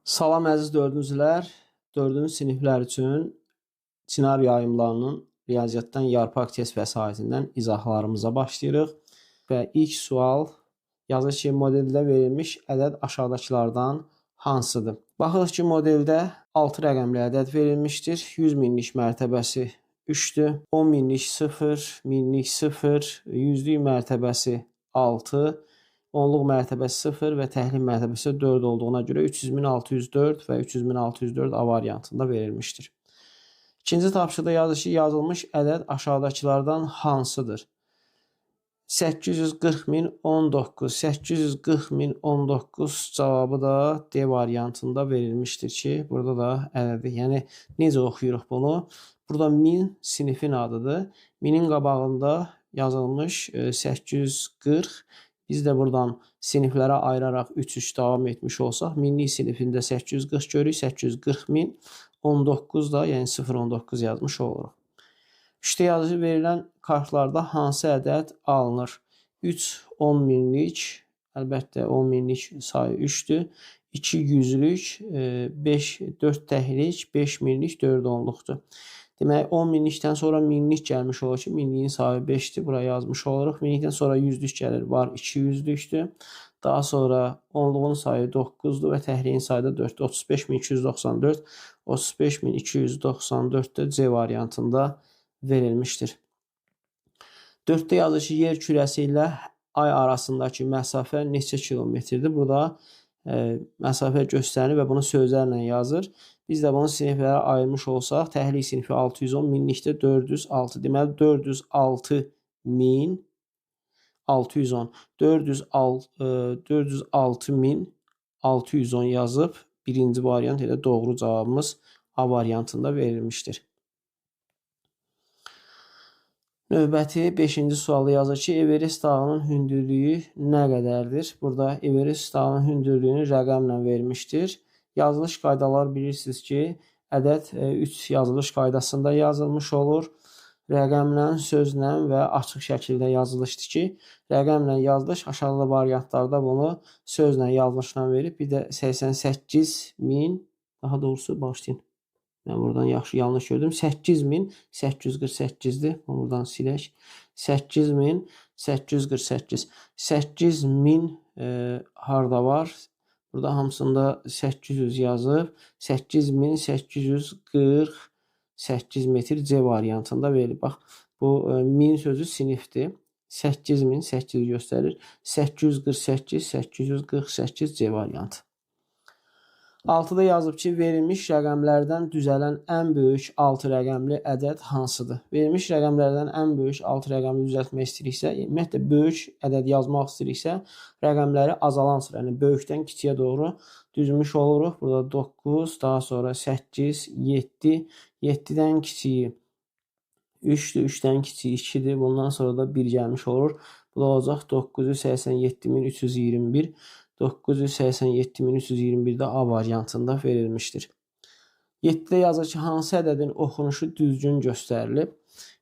Salam əziz dördüncülər, dördüncü siniflər üçün Çinar yayımlarının riyaziyyatdan yarpaq test vəsaitindən izahlarımıza başlayırıq. Və ilk sual yazır ki, modeldə verilmiş ədəd aşağıdakılardan hansıdır? Baxırıq ki, modeldə 6 rəqəmli ədəd verilmişdir. 100 minlik mərtəbəsi 3-dür. 10 minlik 0, minlik 0, yüzlük mərtəbəsi 6, onluq mərtəbəsi 0 və təhlil mərtəbəsi 4 olduğuna görə 300.604 və 300.604 A variantında verilmişdir. İkinci tapşırıqda yazır ki, yazılmış ədəd aşağıdakılardan hansıdır? 840.019, 840.019 cavabı da D variantında verilmişdir ki, burada da ədədi. Yəni, necə oxuyuruq bunu? Burada 1000 sinifin adıdır. 1000'in qabağında yazılmış 840. Biz də buradan siniflərə ayıraraq 3-3 davam etmiş olsaq, minlik sinifində 840 görürük, 840.019 da, yəni 019 yazmış oluruq. İşte yazıcı verilən kartlarda hansı ədəd alınır? 3 10 minlik, əlbəttə 10 minlik sayı 3'dür. 2 yüzlük, 5 4 təhlik, 5 minlik 4 onluqdur. Demək 10 minlikdən sonra minlik gəlmiş olur ki, minliyin sayı 5'dir. Buraya yazmış oluruq. Minlikdən sonra yüzlük gəlir, var 2 yüzlükdür. Daha sonra onluğun sayı 9'dur və təhliyin sayı da 4'dür. 35.294, 35.294 də C variantında verilmişdir. 4'də yazır ki, yer kürəsi ilə ay arasındakı məsafə neçə kilometrdir? Burada məsafə göstərir və bunu sözlərlə yazır. Biz də bunu siniflərə ayırmış olsaq, təhlik sinifi 610, minlikdə 406. Deməli, 406.610. 406.610 yazıb, birinci variant ilə doğru cavabımız A variantında verilmişdir. Növbəti 5-ci sualı yazır ki, Everest dağının hündürlüyü nə qədərdir? Burada Everest dağının hündürlüyünü rəqəmlə vermişdir. Yazılış qaydalar bilirsiniz ki, ədəd 3 yazılış qaydasında yazılmış olur. Rəqəmlə, sözlə və açıq şəkildə yazılışdır ki, rəqəmlə yazılış aşağıda variantlarda bunu sözlə yazılışla verib. Bir də 88.000, daha doğrusu başlayın. Mən buradan yanlış gördüm. 8.848'dir. Buradan silək. 8.848. 8.000 harda var? Burada hamısında 800 yazıb. 8.848 metr C variantında verilib. Bax, bu 1000 sözü sinifdir. 8.008 göstərir. 848, 848 C variantı. 6'da yazıb ki, verilmiş rəqəmlərdən düzələn ən böyük 6 rəqəmli ədəd hansıdır? Verilmiş rəqəmlərdən ən böyük 6 rəqəmli düzəltmək istəyiriksə, ümumiyyətlə böyük ədəd yazmaq istəyiriksə, rəqəmləri azalan sıra, yəni böyükdən kiçiyə doğru düzmüş oluruq. Burada 9, daha sonra 8, 7, 7'dən kiçiyi 3'dür, 3'dən kiçiyi 2'dir. Bundan sonra da 1 gəlmiş olur. Bu da olacaq 987.321. 987.321 də A variantında verilmişdir. 7'də yazır ki, hansı ədədin oxunuşu düzgün göstərilib?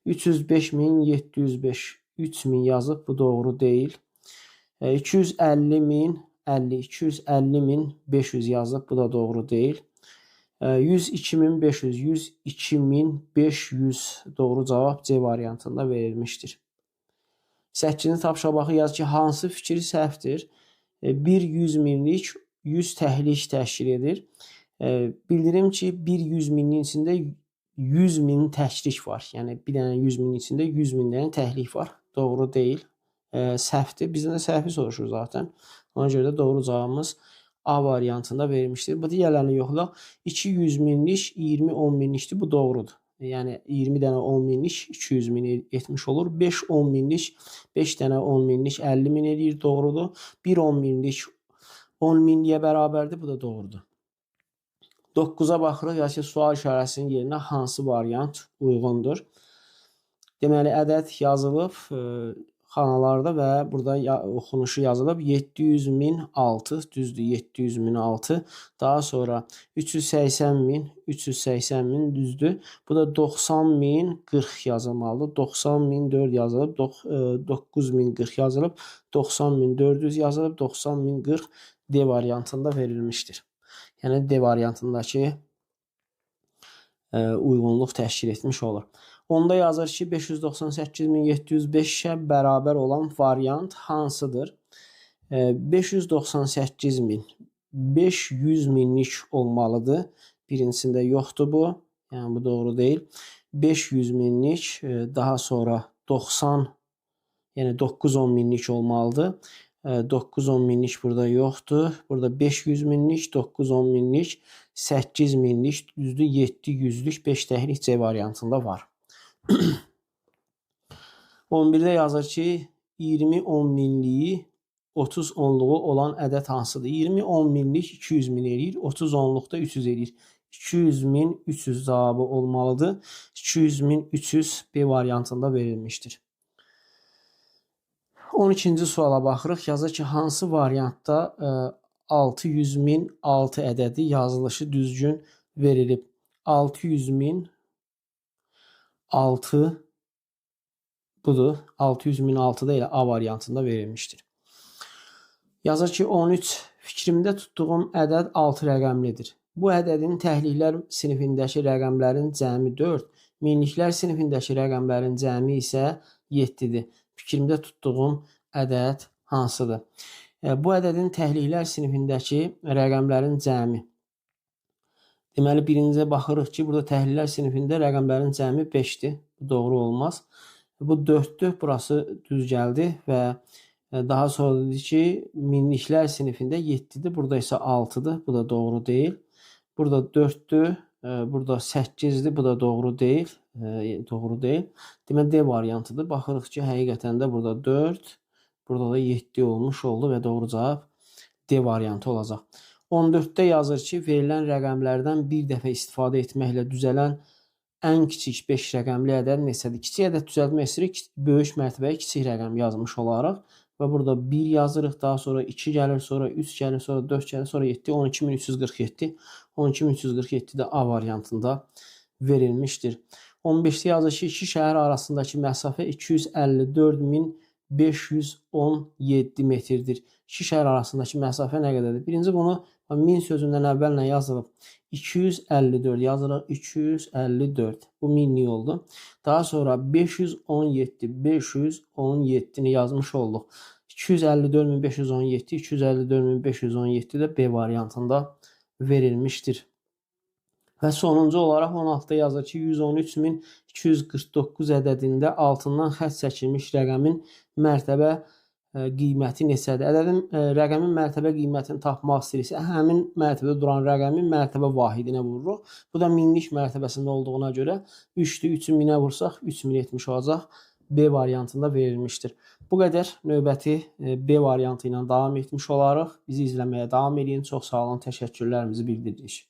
305.705, 3000 yazıb, bu doğru deyil. 250.050, 250.500 yazıb, bu da doğru deyil. 102.500, 102.500 doğru cavab C variantında verilmiştir. 8-ci tapşırığa baxı yazır ki, hansı fikir səhvdir? Bir 100 minlik 100 təhlik təşkil edir. Bildirim ki, bir 100 minliyin içində 100 min təhlik var. Yəni, bir dənə 100 minin içində 100 min dənə təhlik var. Doğru deyil. Səhvdir. Bizdən də səhvi soruşur zaten. Ona görə də doğru cavabımız A variantında verilmişdir. Bu digərlərini yoxlayaq. 200 minlik 20 10 minlikdir. Bu doğrudur. Yəni 20 dənə 10 minlik 200 min etmiş olur. 5 10 minlik 5 dənə 10 minlik 50 min eləyir, doğrudur. 1 10 minlik 10 minliyə bərabərdir, bu da doğrudur. 9'a baxırıq, ya ki, sual işarəsinin yerinə hansı variant uyğundur? Deməli, ədəd yazılıb xanalarda və burada oxunuşu yazılıb 700.006, düzdür, 700.006. Daha sonra 380.000, 380.000 düzdür. Bu da 90.040 yazılmalıdır. 90.004 yazılıb, 9.040 yazılıb, 90.400 yazılıb, 90.040 D variantında verilmişdir. Yəni D variantındakı uyğunluq təşkil etmiş olur. Onda yazır ki, 598.705-ə bərabər olan variant hansıdır? 598.000 500 minlik olmalıdır. Birincisində yoxdur bu. Yəni bu doğru deyil. 500 minlik, daha sonra 90, yəni 910 minlik olmalıdır. 910 minlik burada yoxdur. Burada 500 minlik, 910 minlik, 8 minlik, düzdür 700'lük 5 təhlik C variantında var. 11-də yazır ki, 20 10 minliyi 30 onluğu olan ədəd hansıdır? 20 10 minlik 200 min eləyir, 30 onluqda 300 eləyir. 200 min 300 cavabı olmalıdır. 200 min 300 B variantında verilmişdir. 12-ci suala baxırıq. Yazır ki, hansı variantda 600 min 6 ədədi yazılışı düzgün verilib? 600 min 6 budur. 600 min 6 da elə A variantında verilmişdir. Yazır ki, 13 fikrimdə tutduğum ədəd 6 rəqəmlidir. Bu ədədin təhliklər sinifindəki rəqəmlərin cəmi 4, minliklər sinifindəki rəqəmlərin cəmi isə 7-dir. Fikrimdə tutduğum ədəd hansıdır? Bu ədədin təhliklər sinifindəki rəqəmlərin cəmi. Deməli, birinciyə baxırıq ki, burada təhliklər sinifində rəqəmlərin cəmi 5-dir. Bu doğru olmaz. Bu 4-dür, burası düz gəldi və daha sonra dedi ki, minliklər sinifində 7-dir, burada isə 6-dır. Bu da doğru deyil. Burada 4-dür, burada 8-dir, bu da doğru deyil. Doğru deyil. Deməli, D variantıdır. Baxırıq ki, həqiqətən də burada 4, burada da 7 olmuş oldu və doğru cavab D variantı olacaq. 14-də yazır ki, verilən rəqəmlərdən bir dəfə istifadə etməklə düzələn ən kiçik 5 rəqəmli ədəd neçədir? Kiçik ədəd düzəltmək istəyirik, böyük mərtəbəyə kiçik rəqəm yazmış olaraq və burada 1 yazırıq, daha sonra 2 gəlir, sonra 3 gəlir, sonra 4 gəlir, sonra 7, 12347. 12347 də A variantında verilmişdir. 15-də yazır ki, iki şəhər arasındakı məsafə 254.517 metrdir. İki şəhər arasındakı məsafə nə qədərdir? Birinci bunu 1000 sözündən əvvəllə yazılıb. 254 yazırıq, 254. Bu minlik oldu. Daha sonra 517'ni yazmış olduq. 254.517, 254.517 də B variantında verilmişdir. Və sonuncu olaraq 16-da yazır ki, 113.249 ədədində altından xətt çəkilmiş rəqəmin mərtəbə qiyməti neçədir? Rəqəmin mərtəbə qiymətini tapmaq istəyirsə, həmin mərtəbədə duran rəqəmin mərtəbə vahidinə vururuq. Bu da minlik mərtəbəsində olduğuna görə 3-dür, 3-ü minə vursaq 3000 etmiş olacaq. B variantında verilmişdir. Bu qədər. Növbəti B variantı ilə davam etmiş olarıq. Bizi izləməyə davam edin. Çox sağ olun. Təşəkkürlərimizi bildiririk.